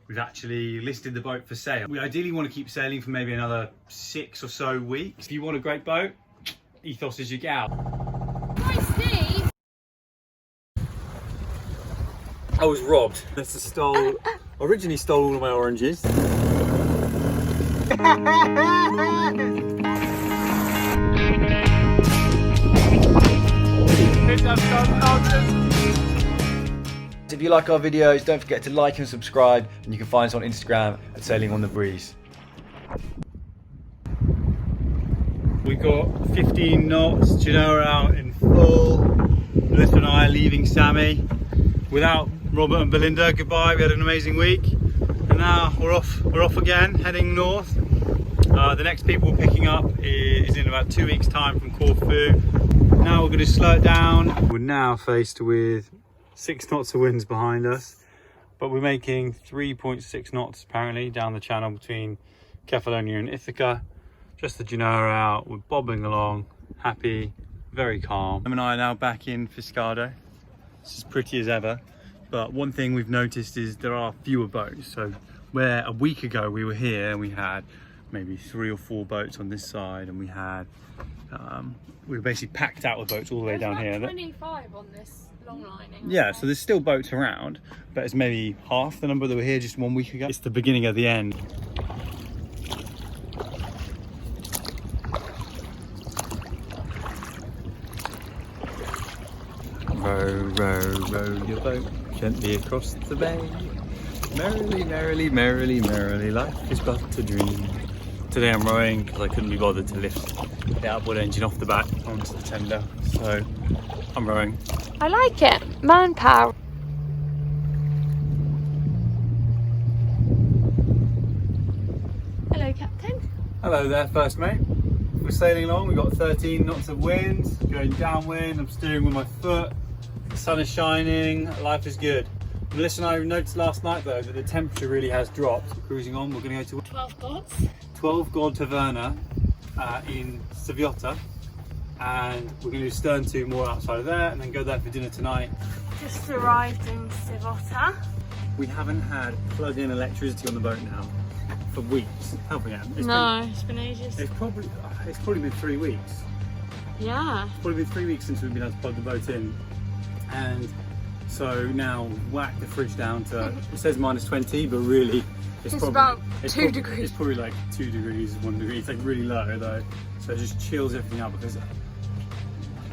we've actually listed the boat for sale. We ideally want to keep sailing for maybe another 6 or so weeks. If you want a great boat, Ethos is your gal. Hi, Steve. I was robbed. Originally stole all of my oranges. If you like our videos, don't forget to like and subscribe, and you can find us on Instagram at Sailing on the Breeze. We got 15 knots, Genoa out in full. Melissa and I are leaving Sammy without Robert and Belinda. Goodbye, we had an amazing week. And now we're off again, heading north. The next people we're picking up is in about 2 weeks' time from Corfu. Now we're going to slow it down. We're now faced with 6 knots of winds behind us, but we're making 3.6 knots apparently down the channel between Kefalonia and Ithaca. Just the Genoa out, we're bobbing along, happy, very calm. Em and I are now back in Fiscado. It's as pretty as ever, but one thing we've noticed is there are fewer boats. So where a week ago we were here and we had maybe 3 or 4 boats on this side, and we had we were basically packed out with boats all the way down here. 25 on this long lining. Yeah, so there's still boats around, but it's maybe half the number that were here just 1 week ago. It's the beginning of the end. Row, row, row your boat gently across the bay. Merrily, merrily, merrily, merrily, life is but a dream. Today I'm rowing because I couldn't be bothered to lift the outboard engine off the back onto the tender, so I'm rowing. I like it. Manpower. Hello, Captain. Hello there, first mate. We're sailing along, we've got 13 knots of wind, going downwind, I'm steering with my foot, the sun is shining, life is good. Melissa and I noticed last night though that the temperature really has dropped. We're cruising on, we're going to go to 12 gods. 12 God Taverna in Saviota, and we're going to do stern 2 more outside of there and then go there for dinner tonight. Just arrived in Saviota. We haven't had plug-in electricity on the boat now for weeks, have we? It's been ages. It's probably been 3 weeks. Yeah. It's probably been 3 weeks since we've been able to plug the boat in, and so now whack the fridge down to, it says -20, but really it's about 2 degrees. It's probably like 2 degrees, 1 degree. It's like really low though, so it just chills everything out, because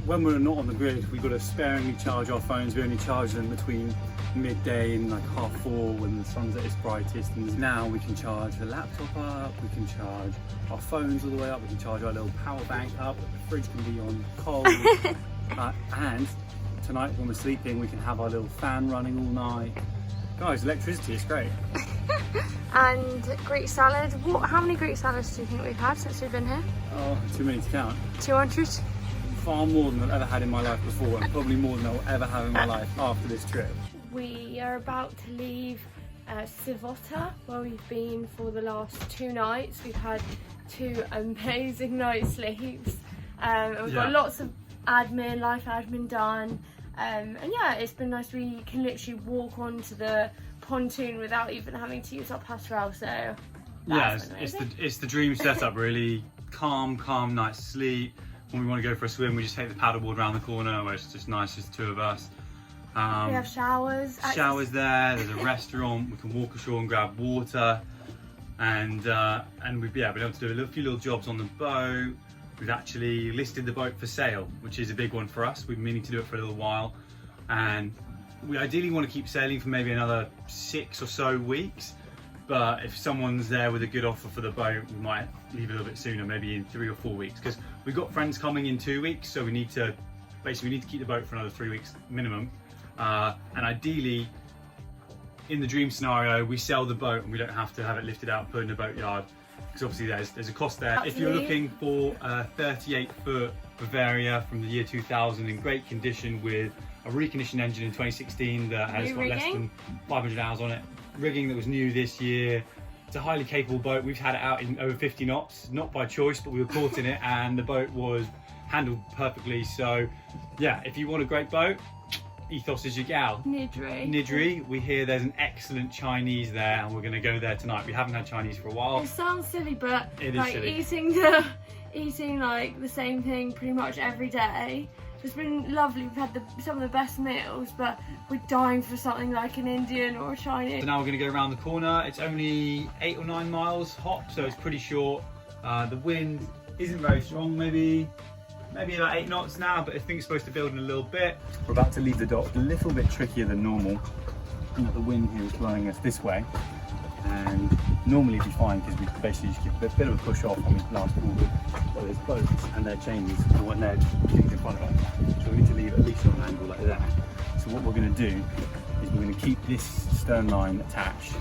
when we're not on the grid, we've got to sparingly charge our phones. We only charge them between midday and like 4:30 when the sun's at its brightest, and now we can charge the laptop up, we can charge our phones all the way up, we can charge our little power bank up, the fridge can be on cold. And tonight when we're sleeping, we can have our little fan running all night. Guys, electricity is great. And Greek salad. How many Greek salads do you think we've had since we've been here? Oh, too many to count. 200? Far more than I've ever had in my life before, and probably more than I'll ever have in my life after this trip. We are about to leave Saviota, where we've been for the last 2 nights. We've had 2 amazing night sleeps. We've got lots of life admin done. And yeah, it's been nice. We can literally walk onto the pontoon without even having to use our passerelle, so yeah, it's the dream setup really. Calm night's sleep. When we want to go for a swim, we just take the paddleboard around the corner where it's just nice, just 2 of us. We have showers. Showers there, there's a restaurant, we can walk ashore and grab water, and we've been able to do a few little jobs on the boat. We've actually listed the boat for sale, which is a big one for us. We've been meaning to do it for a little while, and we ideally want to keep sailing for maybe another 6 or so weeks, but if someone's there with a good offer for the boat, we might leave a little bit sooner, maybe in 3 or 4 weeks, because we've got friends coming in 2 weeks, so we need to keep the boat for another 3 weeks minimum. And ideally, in the dream scenario, we sell the boat and we don't have to have it lifted out and put in the boatyard, because obviously there's a cost there. If you're looking for a 38-foot Bavaria from the year 2000 in great condition with a reconditioned engine in 2016 that has got less than 500 hours on it, rigging that was new this year, it's a highly capable boat. We've had it out in over 50 knots, not by choice, but we were caught in it, and the boat was handled perfectly. So yeah, if you want a great boat, Ethos is your gal? Nidri. Nidri. We hear there's an excellent Chinese there, and we're going to go there tonight. We haven't had Chinese for a while. It sounds silly, but it is like silly. eating like the same thing pretty much every day. It's been lovely. We've had some of the best meals, but we're dying for something like an Indian or a Chinese. So now we're going to go around the corner. It's only 8 or 9 miles hop, so it's pretty short. The wind isn't very strong, maybe about 8 knots now, but I think it's supposed to build in a little bit. We're about to leave the dock, a little bit trickier than normal. And the wind here is blowing us this way, and normally it'd be fine because we basically just give a bit of a push off on this last forward. But there's boats and their chains and their things in front of us, so we need to leave at least on an angle like that. So what we're going to do is we're going to keep this stern line attached,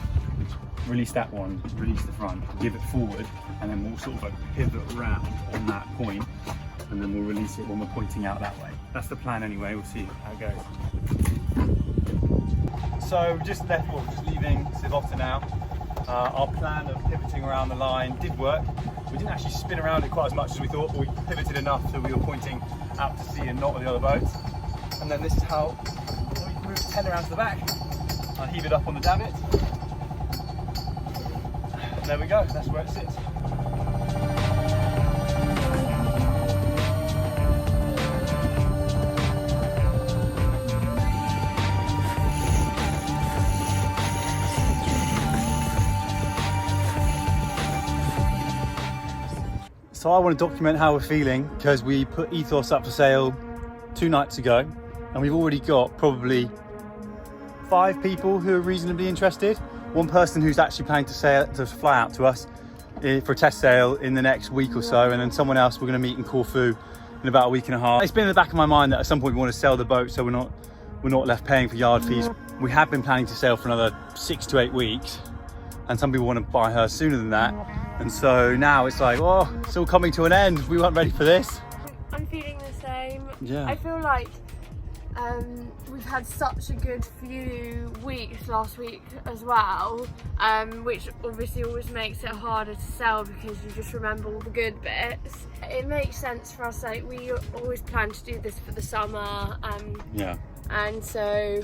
release that one, release the front, give it forward, and then we'll sort of like pivot around on that point, and then we'll release it when we're pointing out that way. That's the plan anyway, we'll see how it goes. So we're just leaving Sivota now. Our plan of pivoting around the line did work. We didn't actually spin around it quite as much as we thought, but we pivoted enough so we were pointing out to sea and not with the other boats. And then this is how we move the tender around to the back. I'll heave it up on the davit. There we go, that's where it sits. So I want to document how we're feeling because we put Ethos up for sale 2 nights ago, and we've already got probably 5 people who are reasonably interested. One person who's actually planning to fly out to us for a test sail in the next week or so, and then someone else we're going to meet in Corfu in about a week and a half. It's been in the back of my mind that at some point we want to sell the boat so we're not left paying for yard fees. We have been planning to sail for another 6 to 8 weeks, and some people want to buy her sooner than that. And so now it's like, oh, it's all coming to an end. We weren't ready for this. I'm feeling the same. Yeah. I feel like we've had such a good few weeks last week as well, which obviously always makes it harder to sell because you just remember all the good bits. It makes sense for us, like we always plan to do this for the summer, Yeah. and so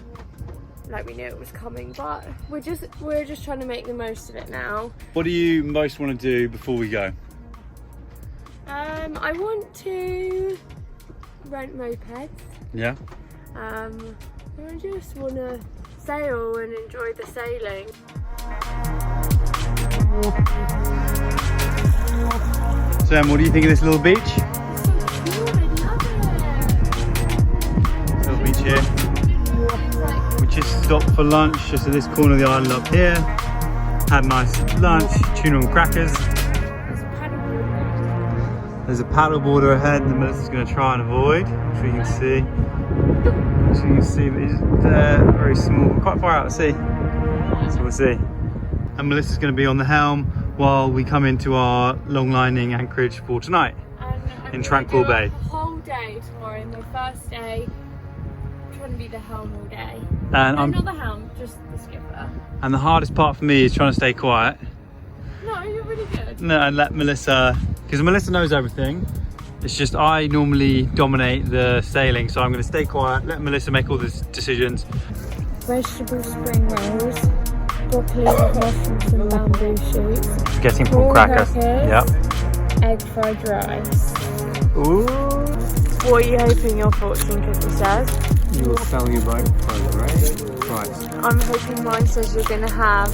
like we knew it was coming, but we're just trying to make the most of it now. What do you most want to do before we go? I want to rent mopeds. Yeah. I just want to sail and enjoy the sailing. Sam, what do you think of this little beach? It's so cute, I love it. Little beach here. We just stopped for lunch just at this corner of the island up here. Had a nice lunch, tuna and crackers. There's a paddleboarder ahead that Melissa's going to try and avoid, which we can see. As you can see, it's there, very small, quite far out at sea. So we'll see. And Melissa's going to be on the helm while we come into our long lining anchorage for tonight in Tranquil Bay. The whole day tomorrow, my first day. I'm trying to be the helm all day. And no, not the helm, just the skipper. And the hardest part for me is trying to stay quiet. No, you're really good. No, and let Melissa, because Melissa knows everything. It's just I normally dominate the sailing, so I'm going to stay quiet, let Melissa make all the decisions. Vegetable spring rolls, broccoli with mushrooms and bamboo shoots. Getting prawn crackers. crackers, Yep. egg fried rice. Ooh. What are you hoping your fortune cookie says? You will sell your boat for the right price. I'm hoping mine says you're going to have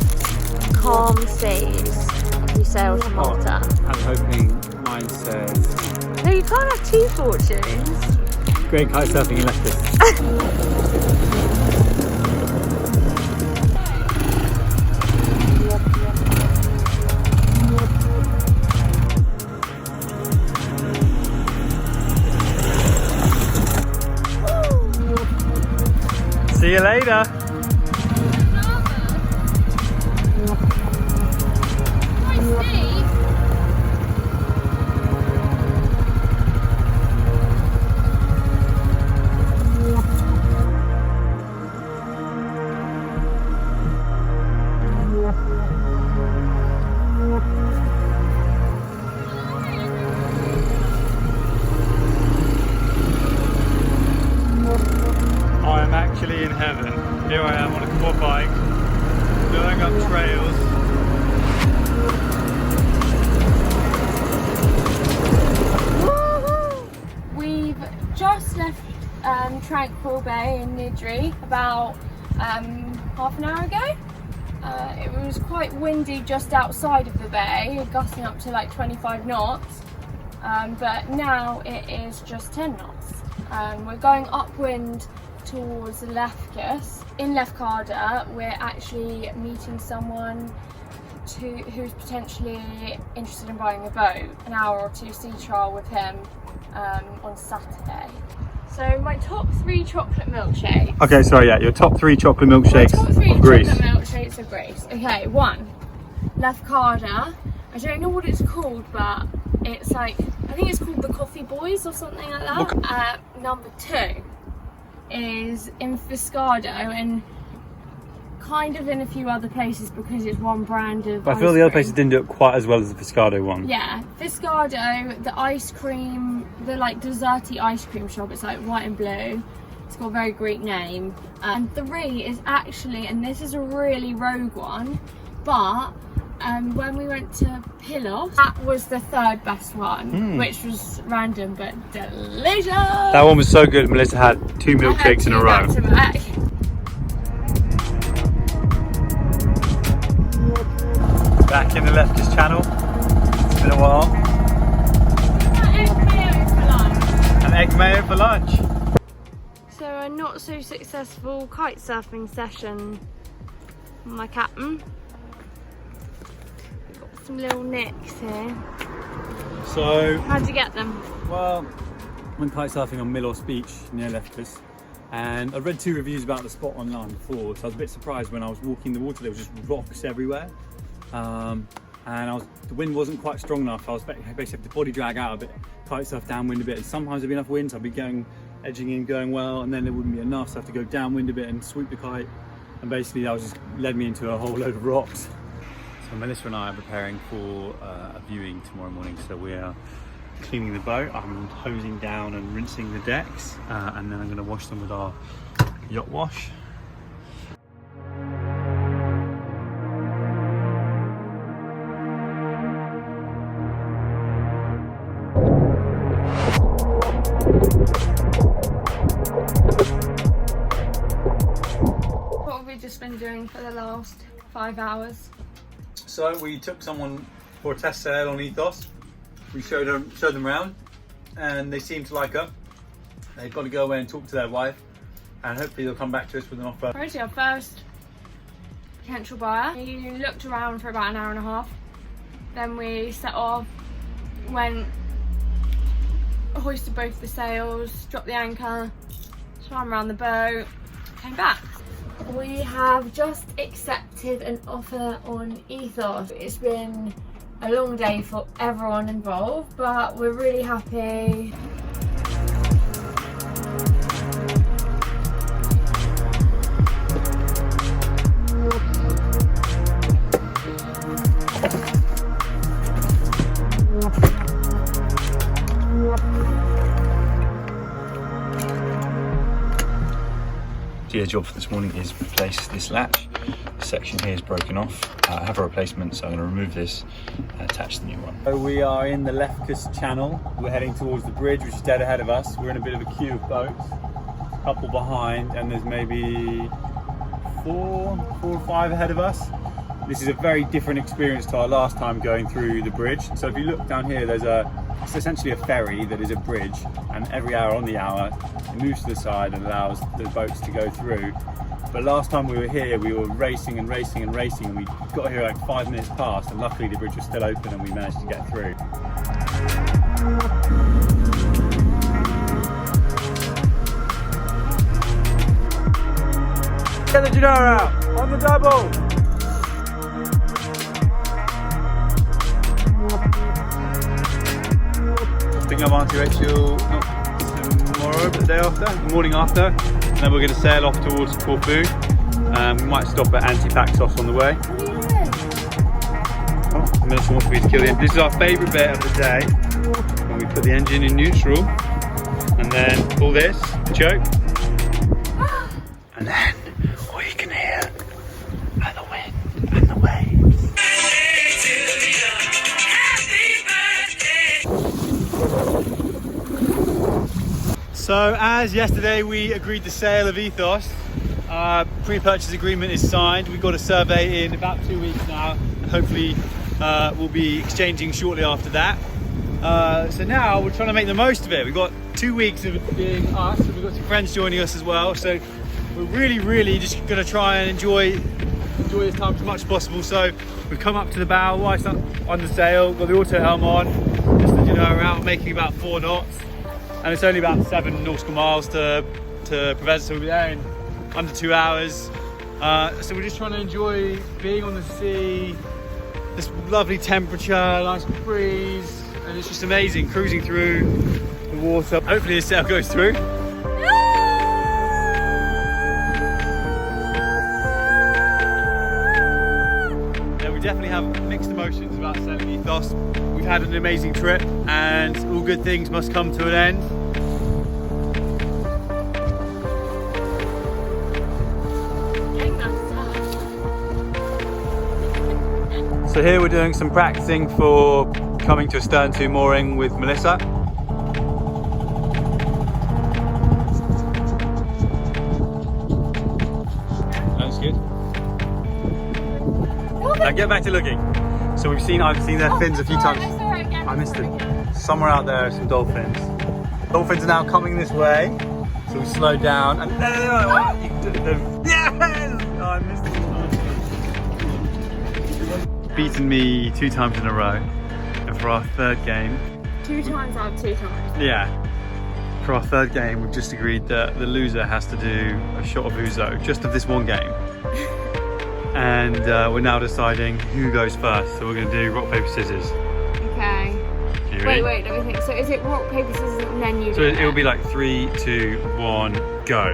calm seas if you sail to Malta. I'm hoping mine says No, you can't have 2 fortunes. great kite surfing in Leicester. See you later. tranquil bay in Nidri about half an hour ago. It was quite windy just outside of the bay, gusting up to like 25 knots, but now it is just 10 knots. We're going upwind towards Lefkes. In Lefkada, we're actually meeting someone who's potentially interested in buying a boat, an hour or two sea trial with him on Saturday. So my top 3 chocolate milkshakes. Okay, sorry, yeah, your top 3 chocolate milkshakes My top 3 of Greece. chocolate milkshakes of Greece. Okay, 1, Lefkada. I don't know what it's called, but it's like, I think it's called the Coffee Boys or something like that. Okay. Number 2 is in Fiscado, and kind of in a few other places because it's one brand of But I feel the other places didn't do it quite as well as the Fiscado one. Yeah, Fiscado, the ice cream, the like desserty ice cream shop, it's like white and blue. It's got a very Greek name. And 3 is actually, and this is a really rogue one, but when we went to Pylos, that was the 3rd best one, which was random but delicious. That one was so good. Melissa had 2 milkshakes in a row. Back in the Lefkes channel. It's been a while. An egg mayo for lunch. So a not so successful kite surfing session on my captain. Got some little nicks here. So, How'd you get them? well, went kite surfing on Milos Beach near Lefkes, and I read 2 reviews about the spot online before, so I was a bit surprised when I was walking the water. There was just rocks everywhere. And the wind wasn't quite strong enough. I was basically have to body drag out a bit, kite surf downwind a bit, and sometimes there'd be enough wind, so I'd be edging in, going well, and then there wouldn't be enough, so I have to go downwind a bit and swoop the kite, and basically that was just led me into a whole load of rocks. So Melissa and I are preparing for a viewing tomorrow morning, so we are cleaning the boat. I'm hosing down and rinsing the decks, and then I'm going to wash them with our yacht wash. What have we just been doing for the last 5 hours? So we took someone for a test sail on Ethos. We showed them around, and they seemed to like her. They've got to go away and talk to their wife, and hopefully they'll come back to us with an offer. Right, our first potential buyer. We looked around for about an hour and a half. Then we set off, hoisted both the sails, dropped the anchor, swam around the boat, came back. We have just accepted an offer on Ethos. It's been a long day for everyone involved, but we're really happy. The job for this morning is replace this latch. This section here is broken off. I have a replacement, so I'm going to remove this and attach the new one. So we are in the Lefkes channel. We're heading towards the bridge, which is dead ahead of us. We're in a bit of a queue of boats, a couple behind, and there's maybe four or five ahead of us. This is a very different experience to our last time going through the bridge. So if you look down here, it's essentially a ferry that is a bridge, and every hour on the hour it moves to the side and allows the boats to go through. But last time we were here, we were racing and racing and racing, and we got here like 5 minutes past, and luckily the bridge was still open and we managed to get through. Get the Janara out on the double. I think I'm on to Rachel not tomorrow, but the day after, the morning after, and then we're going to sail off towards Corfu. We might stop at Antipaxos on the way. Oh, Melissa wants me to kill him. This is our favourite bit of the day, when we put the engine in neutral, and then pull this, the choke, and then all you can hear are the wind and the waves. So as yesterday we agreed the sale of Ethos, pre-purchase agreement is signed. We've got a survey in about 2 weeks now, and hopefully we'll be exchanging shortly after that. So now we're trying to make the most of it. We've got 2 weeks of it being us, and we've got some friends joining us as well. So we're really just going to try and enjoy this time as much as possible. So we've come up to the bow whilst on the sail, got the auto helm on, just so you know, we're out making about 4 knots. And it's only about 7 nautical miles to Preveza, so we'll be there in under 2 hours. So we're just trying to enjoy being on the sea, this lovely temperature, nice breeze, and it's just amazing cruising through the water. Hopefully this sail goes through. Yeah, we definitely have mixed emotions about sailing Ethos. We've had an amazing trip, and all good things must come to an end. So here we're doing some practicing for coming to a stern to mooring with Melissa. That's good. Now get back to looking. So I've seen their fins a few times. I missed it. Somewhere out there are some dolphins. Dolphins are now coming this way. So we slow down and there they are. Yes! Oh, I missed it. Beaten me 2 times in a row, and for our 3rd game, 2 times out of 2 times. Yeah, for our 3rd game we've just agreed that the loser has to do a shot of ouzo just of this one game. And we're now deciding who goes first, so we're going to do rock paper scissors. Okay. Wait, let me think. So is it rock paper scissors and then you do it? So it'll be like 3, 2, 1, go.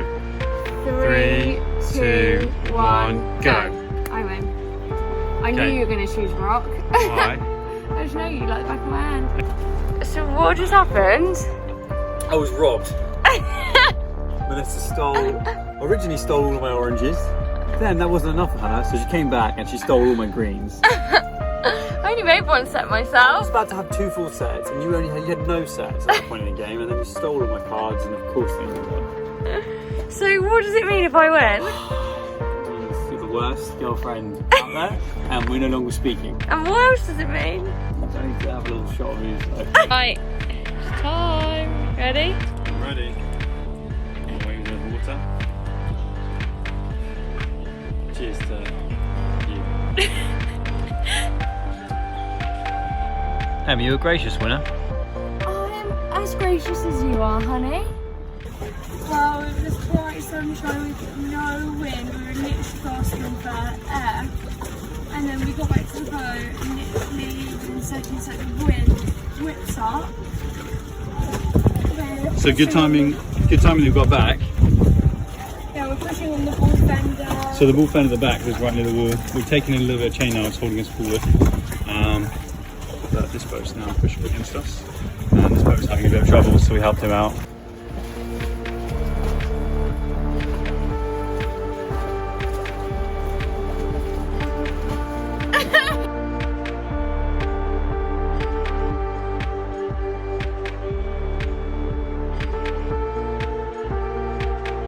3, 2, 1, go. I win. I knew you were going to choose rock. Why? I just know you like the back of my hand. So what just happened? I was robbed. Melissa originally stole all of my oranges. Then that wasn't enough for her, so she came back and she stole all my greens. I only made 1 set I myself. was about to have 2 full sets, and you had no sets at that point in the game, and then you stole all my cards, and of course you won. So what does it mean if I win? You're the worst girlfriend out there, and we're no longer speaking. And what else does it mean? I need to have a little shot of you. Right, it's time. Ready? I'm ready. I'm going to the water. Cheers to you. Emma, you're a gracious winner. I'm as gracious as you are, honey. Well, it was bright sunshine with no wind. We were literally gasping for air. And then we got back to the boat and literally within seconds like the wind whips up. So good timing you got back. Yeah, we're pushing on the ball fender. So the ball fender at the back was right near the wall. We've taken in a little bit of chain now, it's holding us forward. But this boat's now pushing against us. And this boat's having a bit of trouble, so we helped him out.